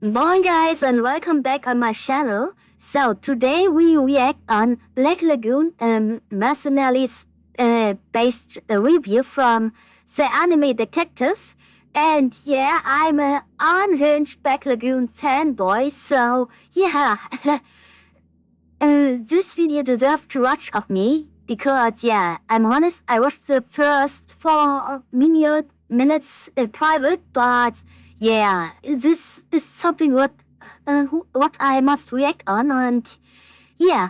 Morning guys and welcome back on my channel. So today we react on Black Lagoon Mercilessly based review from the anime detective. And yeah, I'm an unhinged Black Lagoon fanboy, so yeah. This video deserves to watch of me because yeah, I'm honest, I watched the first 4 minutes private, but yeah, this is something what I must react on, and yeah,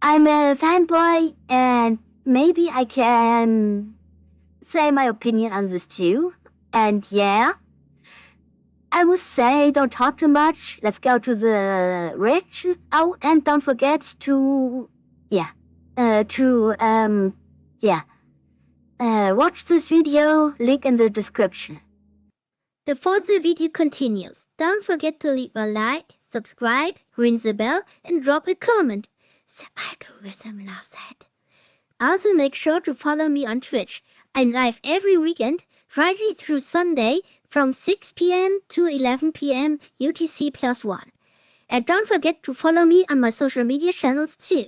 I'm a fanboy, and maybe I can say my opinion on this too. And yeah, I would say don't talk too much. Let's go to the rich. Oh, and don't forget to watch this video. Link in the description. Before the video continues, don't forget to leave a like, subscribe, ring the bell, and drop a comment. The algorithm loves that. Also make sure to follow me on Twitch. I'm live every weekend, Friday through Sunday, from 6 p.m. to 11 p.m. UTC+1. And don't forget to follow me on my social media channels too.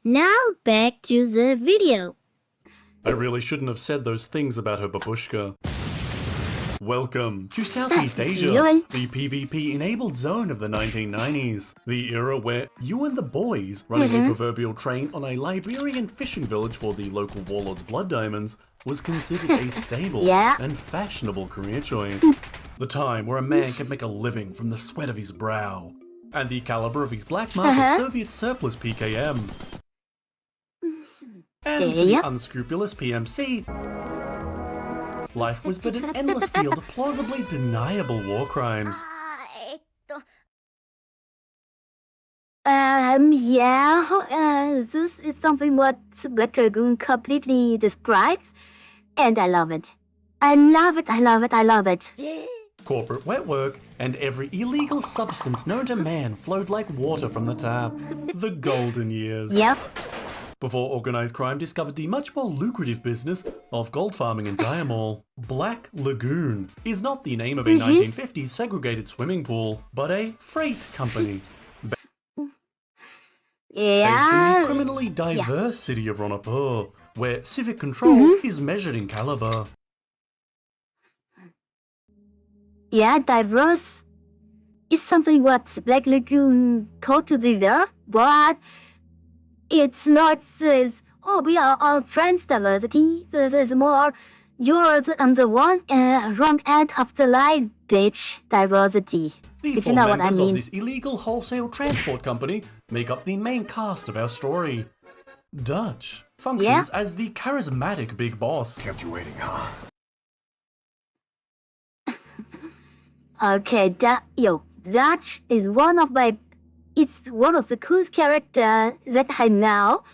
Now back to the video. I really shouldn't have said those things about her babushka. Welcome to Southeast Asia, the PvP-enabled zone of the 1990s. The era where you and the boys running a proverbial train on a Liberian fishing village for the local warlord's blood diamonds was considered a stable and fashionable career choice. The time where a man could make a living from the sweat of his brow and the caliber of his black market Soviet surplus PKM. And for the unscrupulous PMC, life was but an endless field of plausibly deniable war crimes. This is something what Black Lagoon completely describes, and I love it. I love it, I love it, I love it. Corporate wet work and every illegal substance known to man flowed like water from the tap. The golden years. Yep. Before organised crime discovered the much more lucrative business of gold farming in Diamol. Black Lagoon is not the name of a 1950s segregated swimming pool, but a freight company. Based in the criminally diverse city of Ronapur, where civic control is measured in caliber. Yeah, diverse is something what Black Lagoon totally deserve, but it's not this, oh, we are all trans diversity. This is more, you're the wrong end of the line, bitch, diversity. The four members of this illegal wholesale transport company make up the main cast of our story. Dutch functions as the charismatic big boss. Kept you waiting, huh? Okay, Dutch is one of the coolest characters that I know,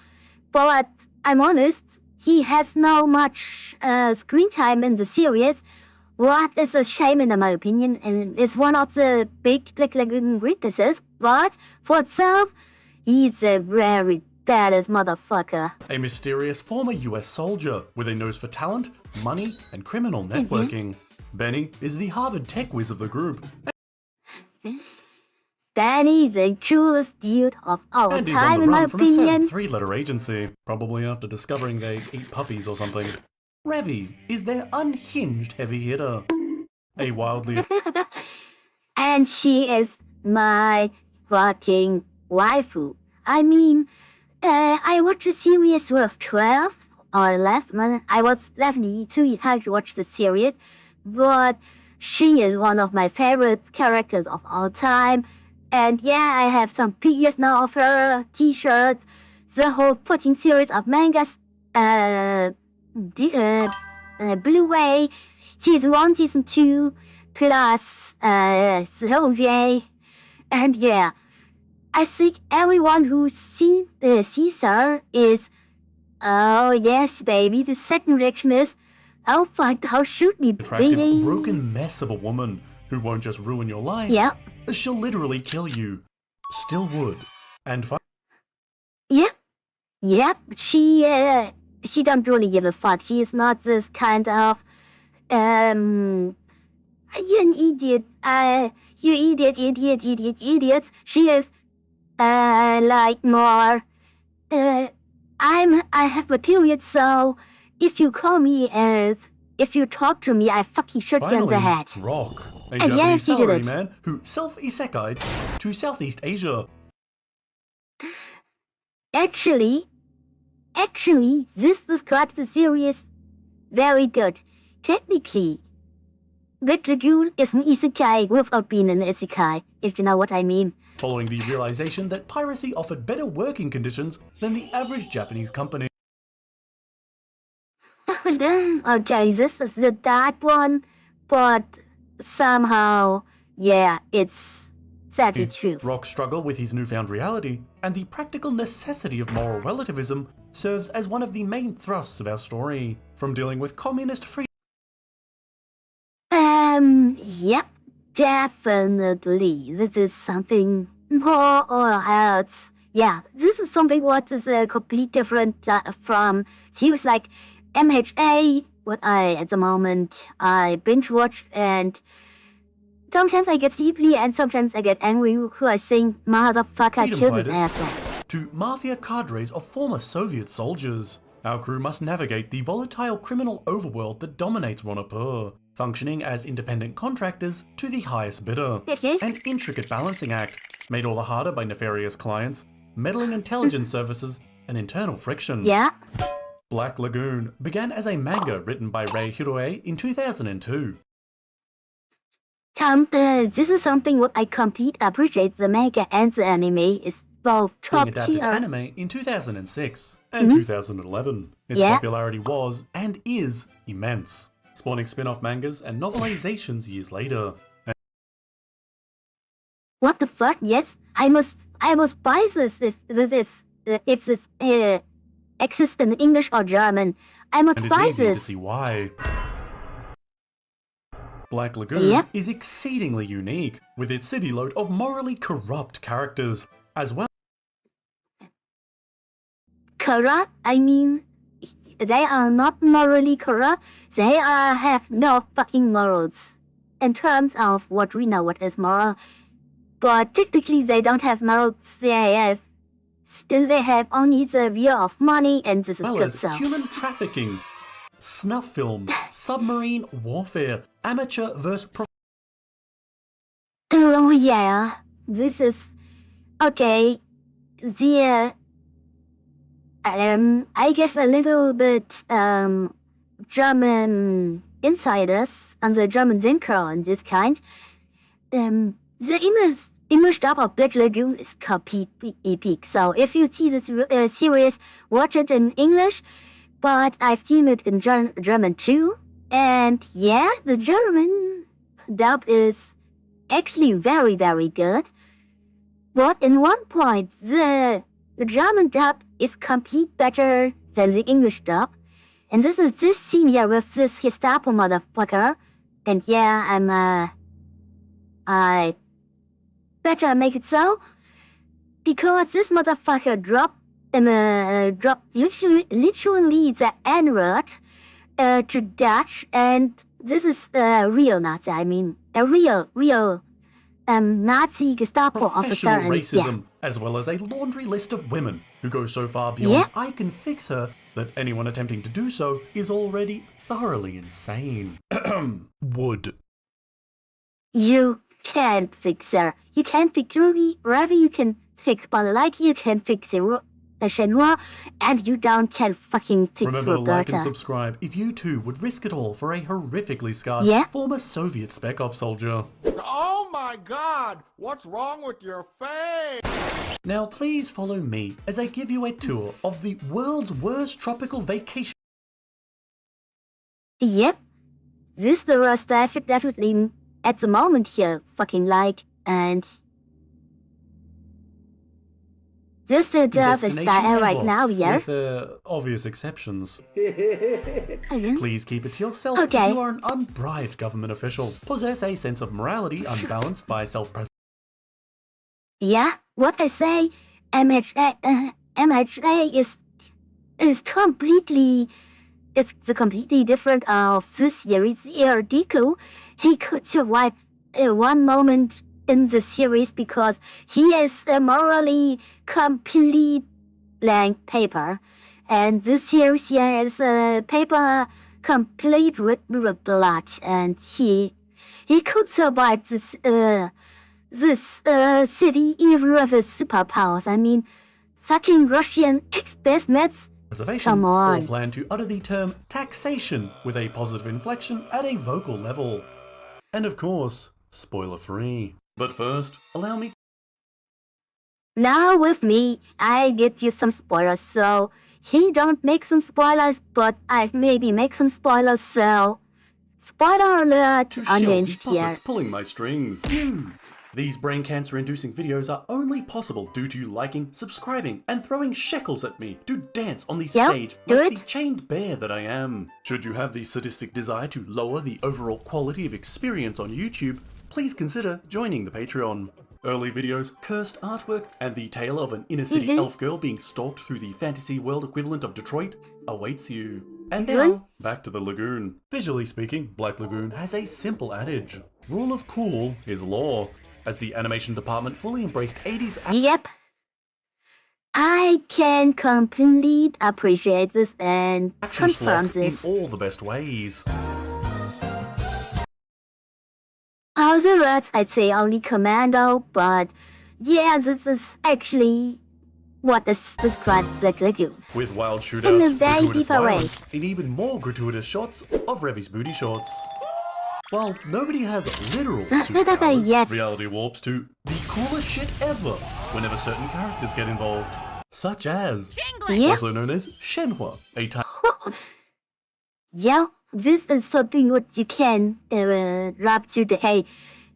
but I'm honest, he has no much screen time in the series. What is a shame in my opinion, and is one of the big Black Lagoon weaknesses, but for itself, he's a very badass motherfucker. A mysterious former US soldier with a nose for talent, money, and criminal networking. Benny is the Harvard tech whiz of the group. Benny is the coolest dude of our and time, on the in my run from a certain opinion. three-letter agency, probably after discovering they eat puppies or something. Revy is their unhinged heavy hitter. A wildly... And she is my fucking waifu. I mean, I watched the series with 12 or 11. I was 11 too young to watch the series, but she is one of my favorite characters of all time. And yeah, I have some figures now of her, t-shirts, the whole fucking series of mangas, Blu-ray, Season 1, Season 2, plus Slovakia. And yeah, I think everyone who sees her is, oh yes baby, the second reaction is, oh fuck, how should we be? Attractive, broken mess of a woman who won't just ruin your life. Yeah. She'll literally kill you. Still would. And Yep, she don't really give a fuck. She is not this kind of You an idiot. You idiot. She is, like more, I have a period, so if you call me if you talk to me, I fucking shoot you in the head. Rock, a And Japanese yeah, he did it. salaryman who self-isekai'd to Southeast Asia. Actually, this describes the series very good. Technically, Black Lagoon is an isekai without being an isekai, if you know what I mean. Following the realization that piracy offered better working conditions than the average Japanese company. Okay, this is the dark one, but somehow, yeah, it's sadly true. Rock's struggle with his newfound reality and the practical necessity of moral relativism serves as one of the main thrusts of our story, from dealing with communist freedom. Yep, definitely. This is something more or else. Yeah, this is something what is a complete different from series like MHA, what at the moment I binge watch, and sometimes I get sleepy and sometimes I get angry who I think motherfucker killed an asshole. To mafia cadres of former Soviet soldiers. Our crew must navigate the volatile criminal overworld that dominates Ronapur, functioning as independent contractors to the highest bidder. An intricate balancing act, made all the harder by nefarious clients, meddling intelligence services, and internal friction. Yeah. Black Lagoon began as a manga written by Rei Hiroe in 2002. This is something what I completely appreciate. The manga and the anime is both top Adapted tier. anime in 2006 and 2011. Its popularity was and is immense, spawning spin-off mangas and novelizations years later. What the fuck? Yes, I must buy this if this exists in English or German. I must And buy it's easy to this. see why. Black Lagoon is exceedingly unique, with its city load of morally corrupt characters, as well. Corrupt? I mean, they are not morally corrupt. They have no fucking morals. In terms of what we know what is moral. But technically they don't have morals. They have only the view of money, and this is Well good as stuff. human trafficking, snuff films, submarine warfare, amateur versus Oh yeah, this is okay. I give a little bit German insiders on the German thinker on this kind. The image dub of Black Lagoon is completely epic. So if you see this series, watch it in English. But I've seen it in German too. And yeah, the German dub is actually very, very good. But in one point, the German dub is complete better than the English dub. And this is this scene here with this Gestapo motherfucker. And yeah, I better make it so. Because this motherfucker dropped literally the N-word to Dutch, and this is a real Nazi. I mean, a real Nazi Gestapo officer. Racism, as well as a laundry list of women who go so far beyond I can fix her that anyone attempting to do so is already thoroughly insane. Would. You can't fix her. You can't fix Ruby, Ravi, you can fix Balalaiki, you can fix Shenhua, and you don't can fucking fix Remember Roberta. to like and subscribe if you too would risk it all for a horrifically scarred former Soviet Spec Ops soldier. Oh my god! What's wrong with your face? Now please follow me as I give you a tour of the world's worst tropical vacation. Yep. This is the worst definitely at the moment here fucking like, and this the dub is there right now, yeah? With obvious exceptions. Please keep it to yourself if you are an unbribed government official. Possess a sense of morality unbalanced by self-preservation. Yeah, what I say, MHA is completely it's the completely different of this series. Here, Deku, he could survive one moment in the series because he is a morally complete blank paper, and this series here is a paper complete with blood, and he could survive this city even with his superpowers. I mean, fucking Russian expressments. Come on. Or plan to utter the term taxation with a positive inflection at a vocal level. And of course, spoiler free. But first, allow me. Now with me, I give you some spoilers, so he don't make some spoilers, but I maybe make some spoilers, so spoiler alert, unhinged here. Pulling my strings. These brain cancer inducing videos are only possible due to you liking, subscribing, and throwing shekels at me to dance on the stage like the chained bear that I am. Should you have the sadistic desire to lower the overall quality of experience on YouTube, please consider joining the Patreon. Early videos, cursed artwork, and the tale of an inner city elf girl being stalked through the fantasy world equivalent of Detroit awaits you. And now, back to the lagoon. Visually speaking, Black Lagoon has a simple adage. Rule of cool is law. As the animation department fully embraced 80s... Yep. I can completely appreciate this and confirm this. In all the best ways. Other words, I'd say only commando, but yeah, this is actually what describes Black Lagoon. With wild shootouts, in a very deeper way, and even more gratuitous shots of Revi's booty shots. While nobody has literal superpowers, reality warps to the coolest shit ever whenever certain characters get involved. Such as, also known as Shenhua, a type... Yeah, this is something what you can wrap today.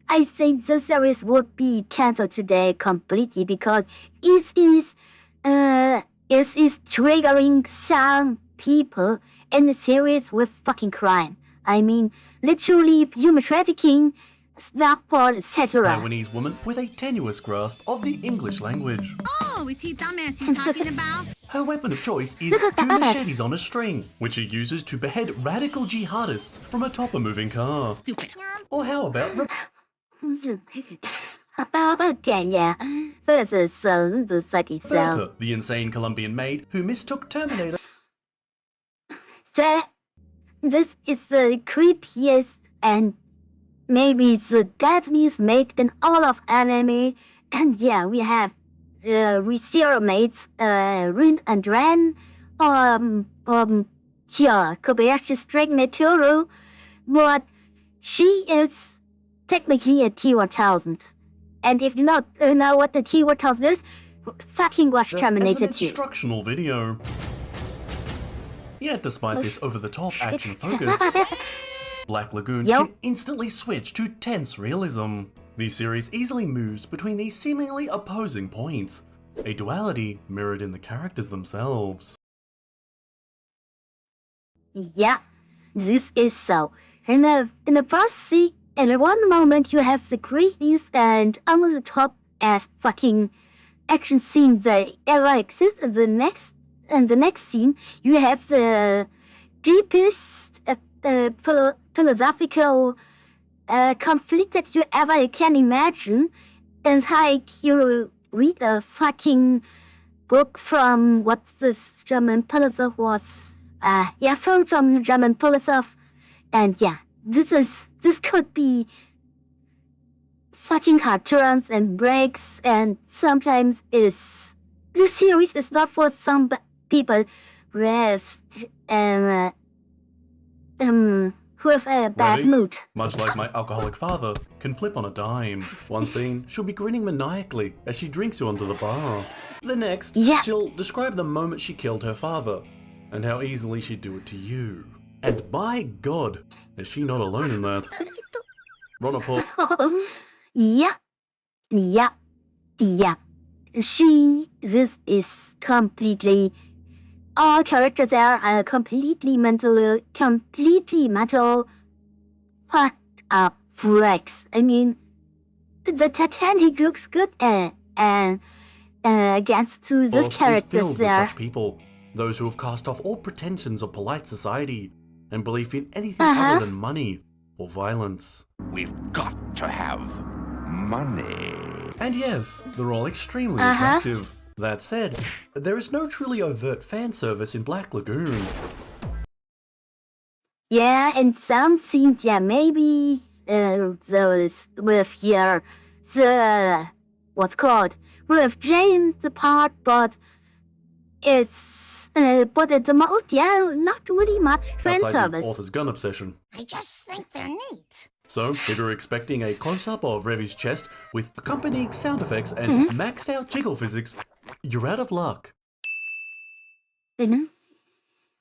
I think the series would be cancelled today completely because it is triggering some people in the series with fucking crime. I mean, literally human trafficking, snapball, etc. Taiwanese woman with a tenuous grasp of the English language. Oh, is he dumbass you talking about? Her weapon of choice is 2 machetes on a string, which she uses to behead radical jihadists from atop a moving car. Stupid. Or how about... Berta, the insane Colombian maid who mistook Terminator... This is the creepiest and maybe the deadliest make in all of anime. And yeah, we have ReZero mates, Rin and Ren, Kobayashi String Meteoro, but she is technically a T-1000. And if you don't know what the T-1000 is, fucking watch Terminator 2. As an instructional video. Yet despite this over-the-top action focus, Black Lagoon can instantly switch to tense realism. The series easily moves between these seemingly opposing points, a duality mirrored in the characters themselves. Yeah, this is so. In the first scene, in one moment you have the greatest and over-the-top as fucking action scene that ever exists, and the next scene, you have the deepest philosophical conflict that you ever can imagine. And how you read a fucking book from what this German philosopher was. From German philosopher. And yeah, this could be fucking cartoons and breaks, and sometimes this series is not for some people with a bad mood. Much like my alcoholic father, can flip on a dime. One scene, she'll be grinning maniacally as she drinks you onto the bar. The next, she'll describe the moment she killed her father, and how easily she'd do it to you. And by God, is she not alone in that? Ronapol. This is completely... All characters there are completely mental fucked up wrecks. I mean, the Titanic looks good and against to this characters filled there. with such people. Those who have cast off all pretensions of polite society and belief in anything other than money or violence. We've got to have money. And yes, they're all extremely attractive. That said, there is no truly overt fan service in Black Lagoon. Yeah, and some scenes, yeah, maybe those with the what's called with James the part, but it's at the most, yeah, not really much fan Outside service. the author's gun obsession. I just think they're neat. So, if you're expecting a close-up of Revi's chest with accompanying sound effects and maxed out jiggle physics, you're out of luck.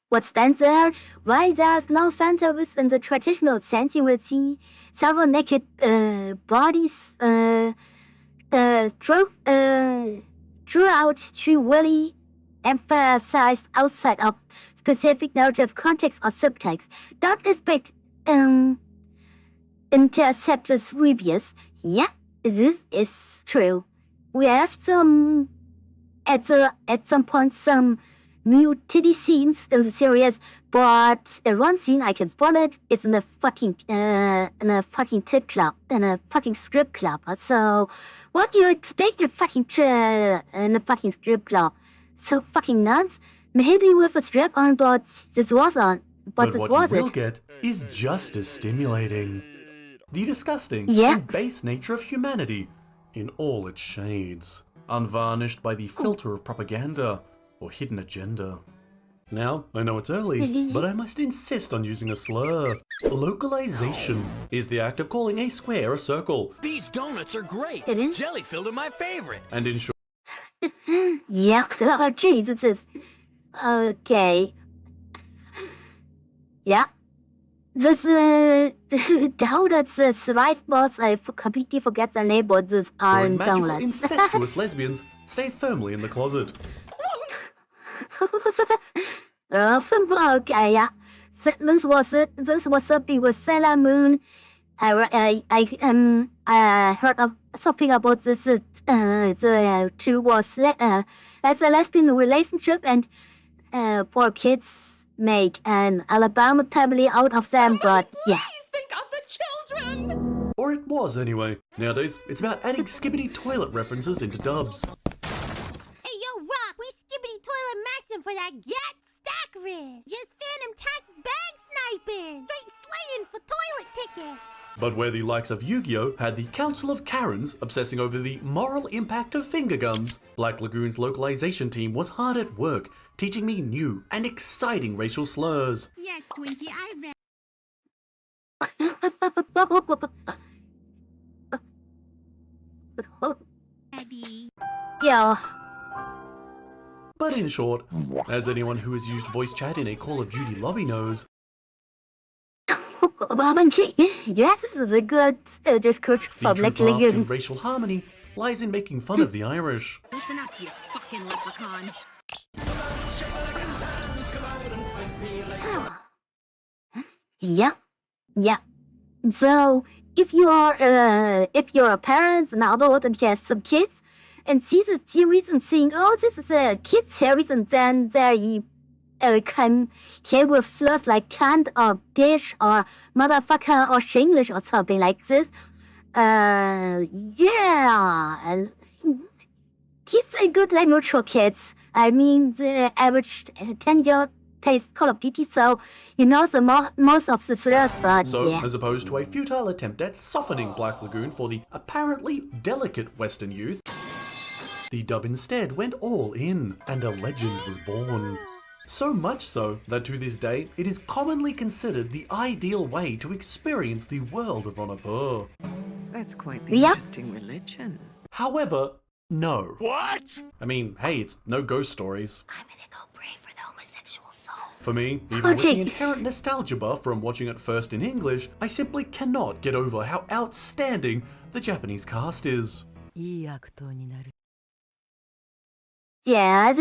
What stands there? Why there's no fan service in the traditional sense? You will see several naked bodies throughout to really emphasize outside of specific narrative context or subtext. Don't expect interceptors reviews. Yeah, this is true. We have some at some point some nudity scenes in the series, but one scene I can spoil it is in a fucking tip club, in a fucking strip club. So what do you expect in a fucking strip club? So fucking nuts. Maybe with a strip on, but this was on. But this what was you will it. get is just as stimulating. The disgusting and base nature of humanity in all its shades, unvarnished by the filter of propaganda or hidden agenda. Now, I know it's early, but I must insist on using a slur. Localization is the act of calling a square a circle. These donuts are great. Jelly-filled are my favorite. And in short, Yeah, oh Jesus. Okay. Yeah. This how does this rice balls? I completely forget their name, but this your are magical donuts. incestuous lesbians stay firmly in the closet. Okay, yeah. This was it. This was something with Sailor Moon. I heard of something about this. The two was as a lesbian relationship, and four kids make an Alabama family out of them. But yeah. Please think of the children. Or it was anyway. Nowadays, it's about adding skibbity toilet references into dubs. Hey, yo, Rock, we skibbity toilet maxing for that get stack riz. Just phantom tax bag sniping. Straight slaying for toilet tickets. But where the likes of Yu-Gi-Oh! Had the Council of Karens obsessing over the moral impact of finger guns, Black Lagoon's localization team was hard at work, teaching me new and exciting racial slurs. Yes, Twinkie, I read. Yeah. But in short, as anyone who has used voice chat in a Call of Duty lobby knows, Yes, this is a good description the for true Black path to Lagoon. racial harmony lies in making fun of the Irish. Listen up, you fucking leprechaun. Yeah, yeah. So if you are a parent, an adult, and you have some kids, and see the series and think, oh, this is a kids series, and then they come here with slurs like cunt or bitch or motherfucker or Shinglish or something like this. Yeah, kids are good language for kids. I mean, the average 10-year-old plays Call of Duty, so you know the most of the slurs, but So, yeah. as opposed to a futile attempt at softening Black Lagoon for the apparently delicate Western youth, the dub instead went all in, and a legend was born. So much so that to this day, it is commonly considered the ideal way to experience the world of Ronapur. That's quite the Yeah. interesting religion. However, no. What? I mean, hey, it's no ghost stories. I'm gonna go pray for the homosexual soul. For me, even with Okay. the inherent nostalgia buff from watching it first in English, I simply cannot get over how outstanding the Japanese cast is. Yeah,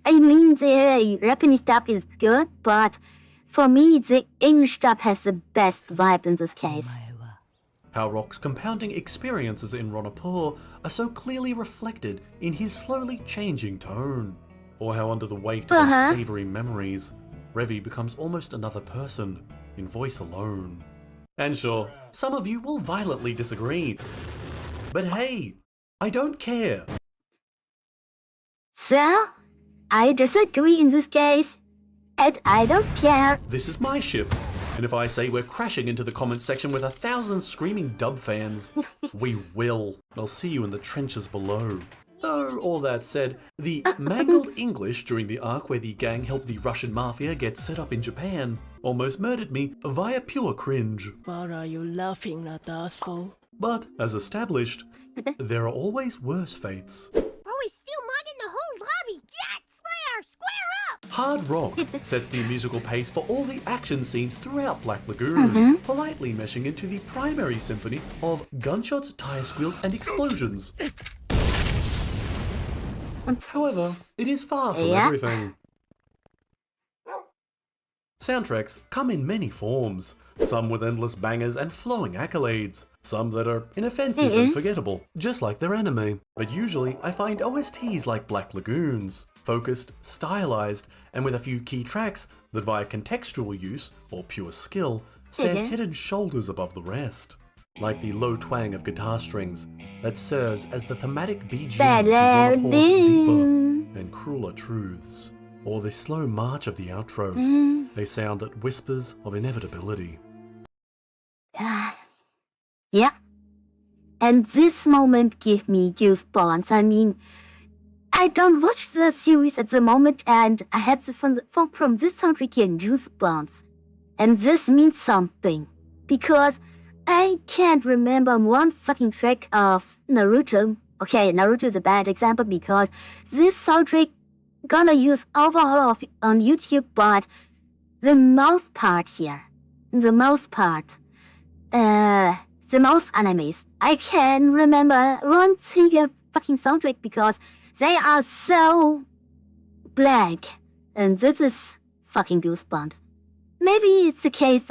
I mean, the Japanese dub is good, but for me, the English dub has the best vibe in this case. How Rock's compounding experiences in Ronapur are so clearly reflected in his slowly changing tone. or how under the weight of unsavory memories, Revy becomes almost another person, in voice alone. And sure, some of you will violently disagree. But hey, I don't care. So, I disagree in this case, and I don't care. This is my ship, and if I say we're crashing into the comments section with 1,000 screaming dub fans, we will. I'll see you in the trenches below. Though, all that said, the mangled English during the arc where the gang helped the Russian mafia get set up in Japan almost murdered me via pure cringe. What are you laughing at us for? But, as established, there are always worse fates. Bro is still mugging the whole lobby. Get Slayer, square up! Hard rock sets the musical pace for all the action scenes throughout Black Lagoon, politely meshing into the primary symphony of gunshots, tire squeals, and explosions. However, it is far from everything. Soundtracks come in many forms, some with endless bangers and flowing accolades, some that are inoffensive and forgettable, just like their anime. But usually I find OSTs like Black Lagoon's, focused, stylized, and with a few key tracks that via contextual use, or pure skill, stand head and shoulders above the rest. Like the low twang of guitar strings that serves as the thematic BGM to run a pause deeper and crueler truths. Or the slow march of the outro, a sound that whispers of inevitability. Yeah. And this moment gave me goosebumps. I mean, I don't watch the series at the moment and I had the fun from this soundtrack and goosebumps. And this means something. Because I can't remember one fucking track of Naruto. Okay, Naruto is a bad example because this soundtrack gonna use overall of on YouTube, but the most part here, the most animes, I can remember one single fucking soundtrack because they are so blank, and this is fucking goosebumps. Maybe it's the case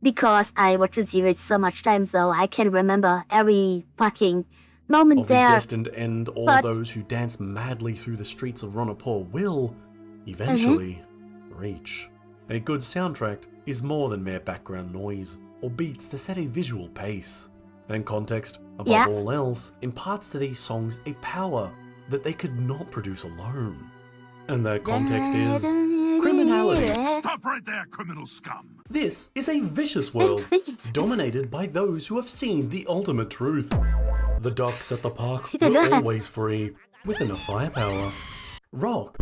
because I watched the series so much time, so I can remember every fucking moment of the there. destined end, all those who dance madly through the streets of Ronapur will, eventually, reach. A good soundtrack is more than mere background noise, or beats to set a visual pace. And context, above all else, imparts to these songs a power that they could not produce alone. And that context is criminality. Stop right there, criminal scum! This is a vicious world, dominated by those who have seen the ultimate truth. The ducks at the park were always free, with enough firepower. Rock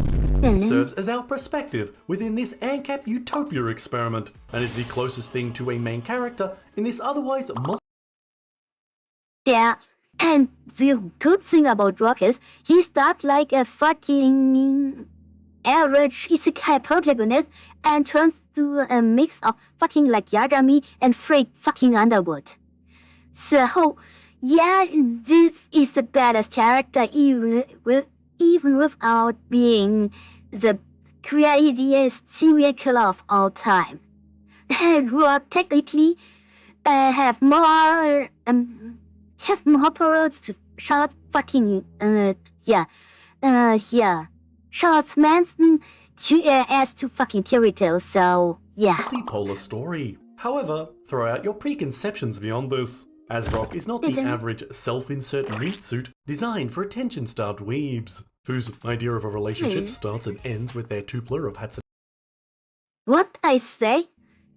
serves as our perspective within this ANCAP utopia experiment, and is the closest thing to a main character in this otherwise Yeah, and the good thing about Rock is he starts like a fucking average isekai protagonist and turns to a mix of fucking like Yagami and Freak fucking Underwood. So, yeah, this is the baddest character even without being the craziest serial killer of all time. And Rock technically have more parrots to shots fucking shots Manson to as to fucking Kirito, so yeah. multipolar story. However, throw out your preconceptions beyond this, as Rock is not the average self-insert meat suit designed for attention-starved weebs, whose idea of a relationship starts and ends with their tupler of Hatsune. What I say?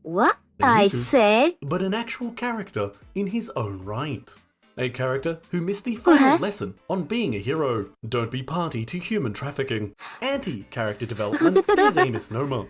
What I say? But an actual character in his own right. A character who missed the final lesson on being a hero. Don't be party to human trafficking. Anti-character development is a misnomer,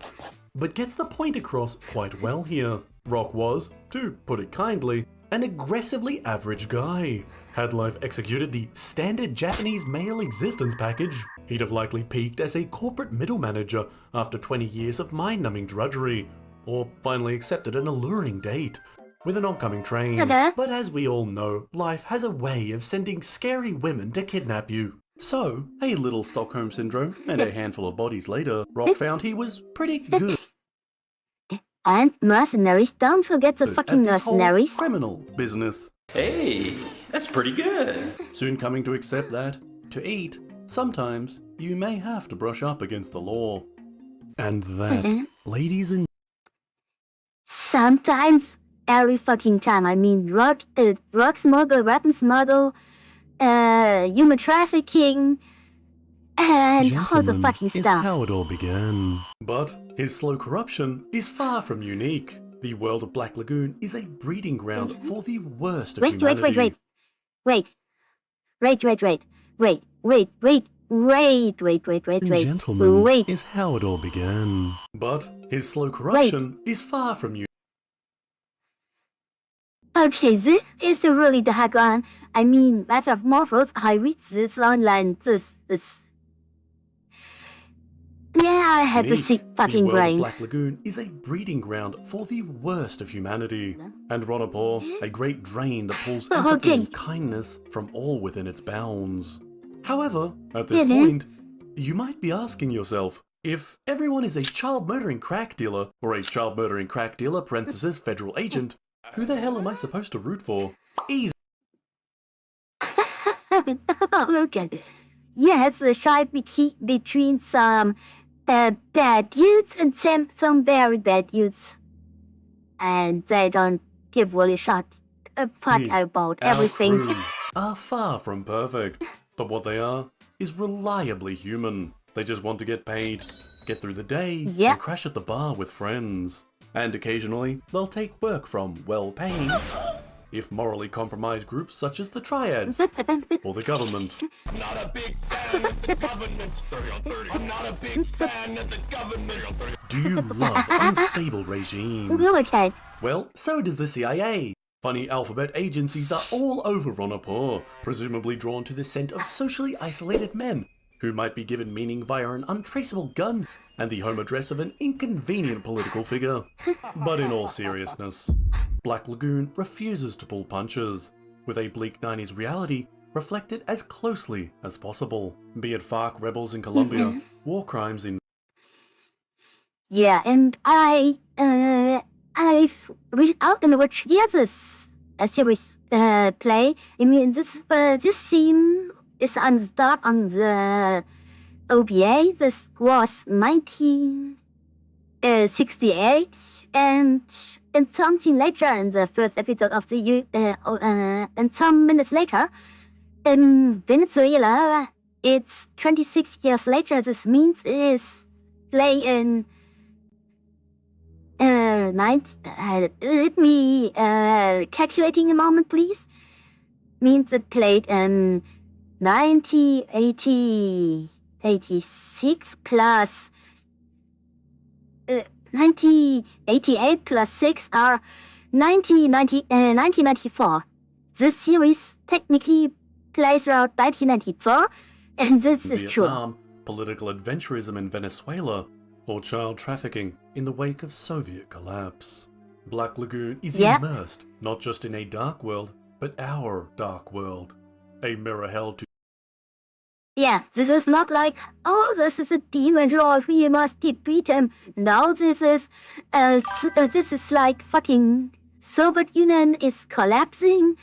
but gets the point across quite well here. Rock was, to put it kindly, an aggressively average guy. Had life executed the standard Japanese male existence package, he'd have likely peaked as a corporate middle manager after 20 years of mind-numbing drudgery, or finally accepted an alluring date with an oncoming train. But as we all know, life has a way of sending scary women to kidnap you. So, a little Stockholm Syndrome and a handful of bodies later, Rock found he was pretty good. And mercenaries, don't forget the fucking mercenaries. Criminal business. Hey, that's pretty good. Soon coming to accept that, to eat, sometimes you may have to brush up against the law. And that, ladies and sometimes, every fucking time. I mean, drug smuggle, weapon smuggle, human trafficking, and all the fucking is stuff. how it all began. But his slow corruption is far from unique. The world of Black Lagoon is a breeding ground for the worst of humanity. Wait. Is how it all began. But his slow corruption is far from unique. Okay, this is a really dark one. I mean, Metamorphose, I read this online, yeah, I had to see fucking the world brain. of Black Lagoon is a breeding ground for the worst of humanity. And Ronapor, a great drain that pulls empathy and kindness from all within its bounds. However, at this point, you might be asking yourself, if everyone is a child-murdering crack dealer, or a child-murdering crack dealer parenthesis federal agent, who the hell am I supposed to root for? Easy. Okay. Yes, the shy between some bad dudes and some very bad dudes. And they don't give really a fuck about everything. Crew are far from perfect, but what they are is reliably human. They just want to get paid, get through the day, and crash at the bar with friends. And occasionally, they'll take work from well-paying, if morally compromised groups such as the Triads, or the government. Not a big fan of the government. 30 I'm not a big fan of the government. Do you love unstable regimes? Okay. Well, so does the CIA. Funny alphabet agencies are all over Ronapor, presumably drawn to the scent of socially isolated men, who might be given meaning via an untraceable gun and the home address of an inconvenient political figure. But in all seriousness, Black Lagoon refuses to pull punches, with a bleak 90s reality reflected as closely as possible, be it FARC rebels in Colombia, war crimes in... Yeah, and I've reached out and watched this series play. I mean, this scene is start on the OBA. This was 1968, and something later in the first episode of the and some minutes later, in Venezuela, it's 26 years later. This means it is play in let me calculating a moment, please. Means it played in 1986 plus 1988 plus 6 are 1994. This series technically plays around 1994, and this is Vietnam, true. Political adventurism in Venezuela, or child trafficking in the wake of Soviet collapse. Black Lagoon is immersed not just in a dark world, but our dark world. A mirror held to... Yeah, this is not like, oh, this is a demon lord, we must defeat him. No, this is like fucking Soviet Union is collapsing.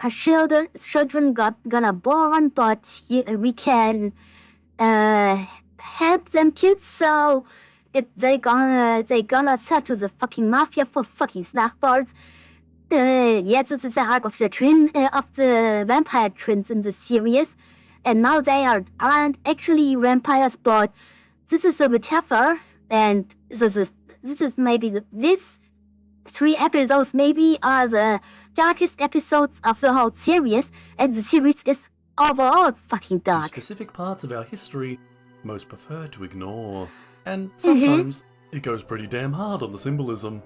Children gonna born, but we can help them kids, so they gonna sell to the fucking mafia for fucking snack bars. Yes, this is the arc of the vampire twins in the series, and now they aren't actually vampires, but this is a metaphor, and this is maybe these 3 episodes maybe are the darkest episodes of the whole series, and the series is overall fucking dark. Specific parts of our history most prefer to ignore, and sometimes it goes pretty damn hard on the symbolism.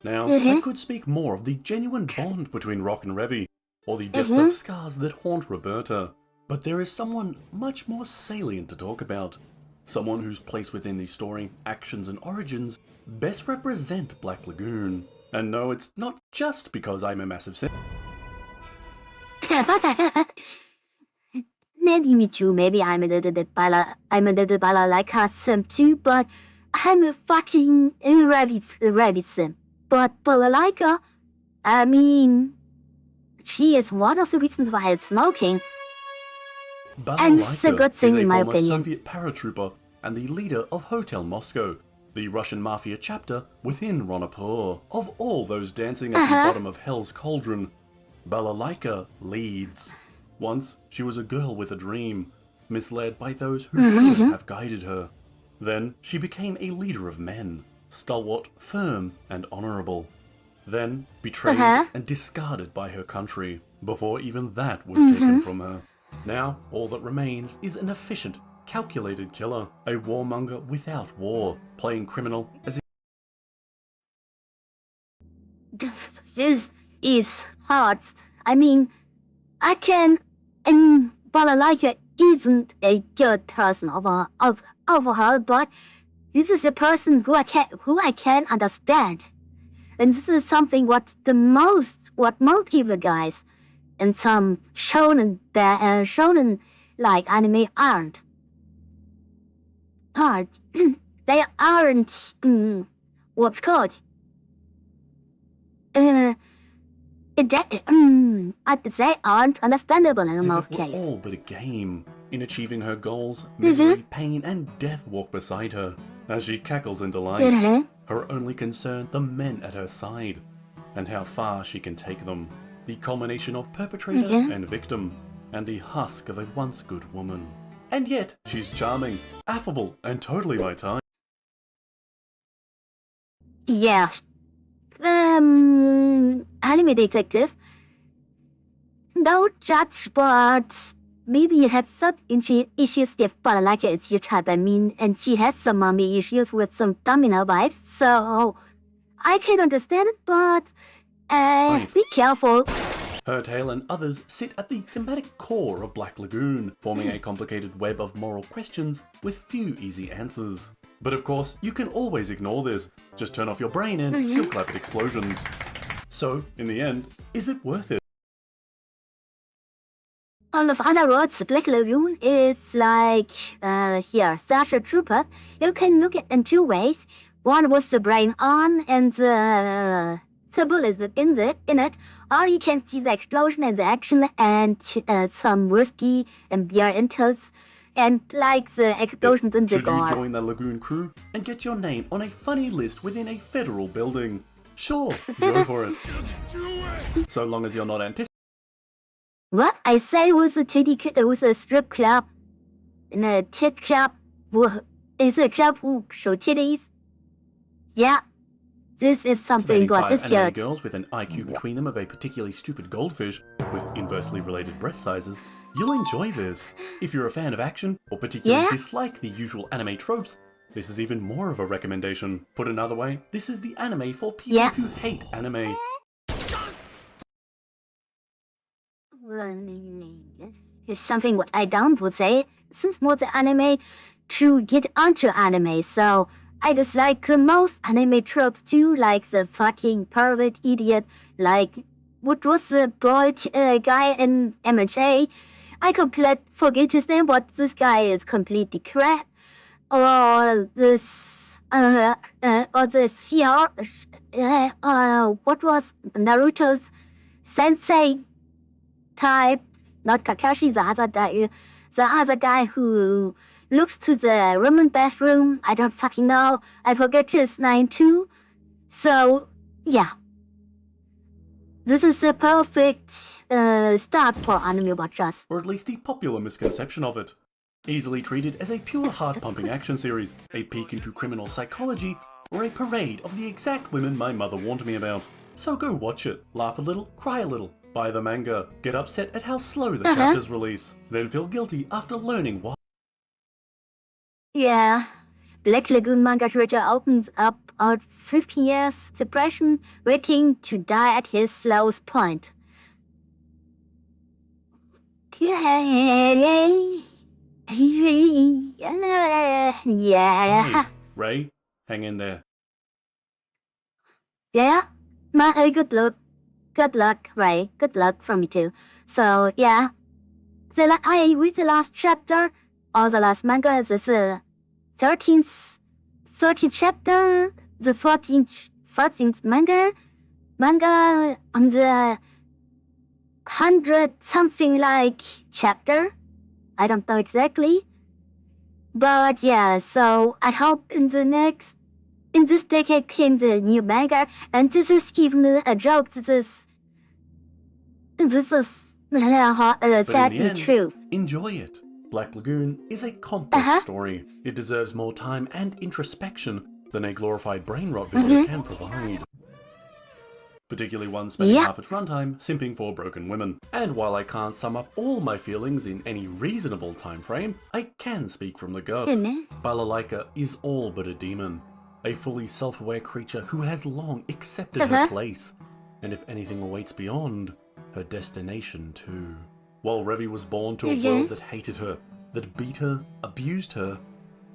Now, I could speak more of the genuine bond between Rock and Revy, or the depth of scars that haunt Roberta, but there is someone much more salient to talk about. Someone whose place within the story, actions and origins best represent Black Lagoon. And no, it's not just because I'm a massive Maybe me too, maybe I'm a little bit like her sim too, but I'm a fucking rabbit sim. But Balalaika, I mean, she is one of the reasons why I'm smoking. And it's a good thing, is a in my former opinion. Soviet paratrooper and the leader of Hotel Moscow, the Russian mafia chapter within Ronapur. Of all those dancing at the bottom of Hell's Cauldron, Balalaika leads. Once, she was a girl with a dream, misled by those who should have guided her. Then, she became a leader of men, stalwart, firm, and honorable. Then, betrayed and discarded by her country, before even that was taken from her. Now, all that remains is an efficient, calculated killer, a warmonger without war, playing criminal as a... This is hard. I mean, I can... And Balalaika isn't a good person of her, but this is a person who I can understand. And this is something what most people guys and some shonen like anime aren't. They aren't what's called they aren't understandable in most cases. All but a game. In achieving her goals, misery, pain, and death walk beside her as she cackles in delight. Her only concern, the men at her side, and how far she can take them. The culmination of perpetrator and victim, and the husk of a once good woman. And yet, she's charming, affable, and totally my type. Yeah. The anime detective. Don't judge, but maybe it had some issues with Balalaika is your type, I mean, and she has some mommy issues with some domino vibes, so I can understand it, but be careful. Her tale and others sit at the thematic core of Black Lagoon, forming a complicated web of moral questions with few easy answers. But of course, you can always ignore this. Just turn off your brain and she'll clap at explosions. So, in the end, is it worth it? On the other words, Black Lagoon is like, such a trooper. You can look at it in two ways. One with the brain on and the bullets within it, or you can see the explosion and the action and some whiskey and beer intos, and like the explosions in the gore. Should you join the Lagoon crew and get your name on a funny list within a federal building? Sure, go for it. So long as you're not anticipating. What I say was a titty kid, there was a strip club, and a tit club, is a job who show titties. Yeah, this is something what is good. Girls with an IQ between them of a particularly stupid goldfish with inversely related breast sizes. You'll enjoy this. If you're a fan of action or particularly dislike the usual anime tropes, this is even more of a recommendation. Put another way, this is the anime for people who hate anime. It's something what I don't would say, since more the anime to get onto anime, so I dislike most anime tropes too, like the fucking pervert idiot, like what was the boy guy in MHA. I completely forget his name, but this guy is completely crap. Or this here, what was Naruto's sensei type, not Kakashi, the other guy who looks to the women bathroom. I don't fucking know. I forget his name too. So, yeah. This is the perfect start for anime watchers. Or at least the popular misconception of it. Easily treated as a pure heart-pumping action series, a peek into criminal psychology, or a parade of the exact women my mother warned me about. So go watch it, laugh a little, cry a little, buy the manga, get upset at how slow the chapters release, then feel guilty after learning why. Yeah, Black Lagoon manga creator opens up about 15 years depression, waiting to die at his slowest point. Yeah. Hey, Ray, hang in there. Yeah, good luck. Good luck, Ray. Good luck from me too. So, yeah. I read the last chapter, or the last manga. This is the 13th chapter, the 14th manga on the 100 something like chapter. I don't know exactly. But yeah, so I hope in this decade came the new manga, and this is even a joke. This is sadly true. Enjoy it. Black Lagoon is a complex story. It deserves more time and introspection than a glorified brain rot video can provide. Particularly one spending half its runtime simping for broken women. And while I can't sum up all my feelings in any reasonable time frame, I can speak from the gut. Balalaika is all but a demon. A fully self-aware creature who has long accepted her place, and if anything awaits beyond, her destination too. While Revi was born to a world that hated her, that beat her, abused her,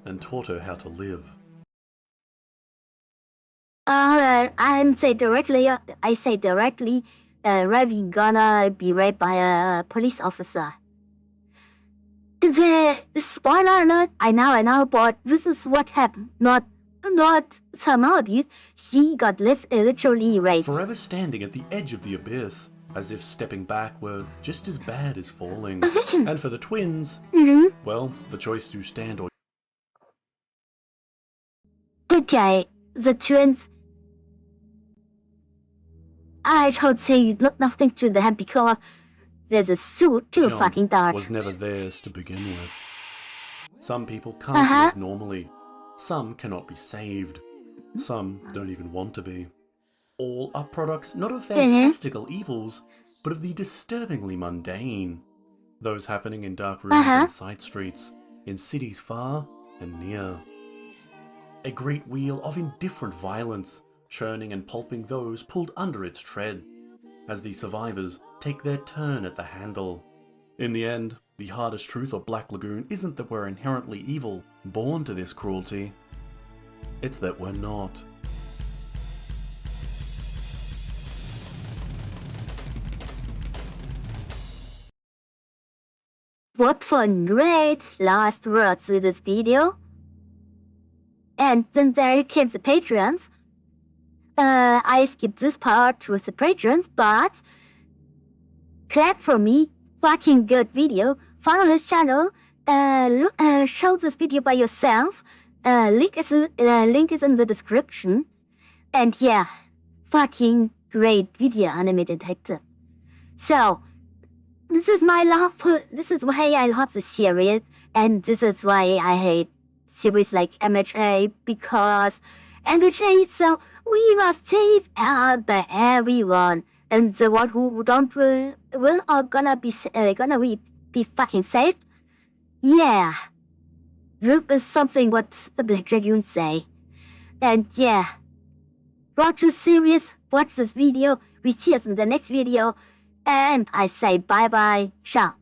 and taught her how to live. I say directly, Revi gonna be raped by a police officer. The spoiler alert, I know, but this is what happened. Not somehow abuse. She got literally raped. Forever standing at the edge of the abyss, as if stepping back were just as bad as falling. And for the twins, well, the choice to stand or... Okay, the twins... I should say nothing to them because there's a suit too fucking dark. Was never theirs to begin with. Some people can't live normally. Some cannot be saved. Some don't even want to be. All are products not of fantastical evils, but of the disturbingly mundane. Those happening in dark rooms and side streets, in cities far and near. A great wheel of indifferent violence, churning and pulping those pulled under its tread, as the survivors take their turn at the handle. In the end, the hardest truth of Black Lagoon isn't that we're inherently evil, born to this cruelty. It's that we're not. What fun, great last words to this video. And then there came the Patreons. I skipped this part with the patrons, but clap for me, fucking good video. Follow this channel, show this video by yourself. Link is in the description. And yeah, fucking great video, Anime Detective. So, this is why I love the series, and this is why I hate series like MHA, because MHA is so... We must save by everyone, and the one who don't will are gonna be fucking saved. Yeah, this is something what the Black Lagoon say. And yeah, watch this series, watch this video. We see us in the next video, and I say bye bye, ciao.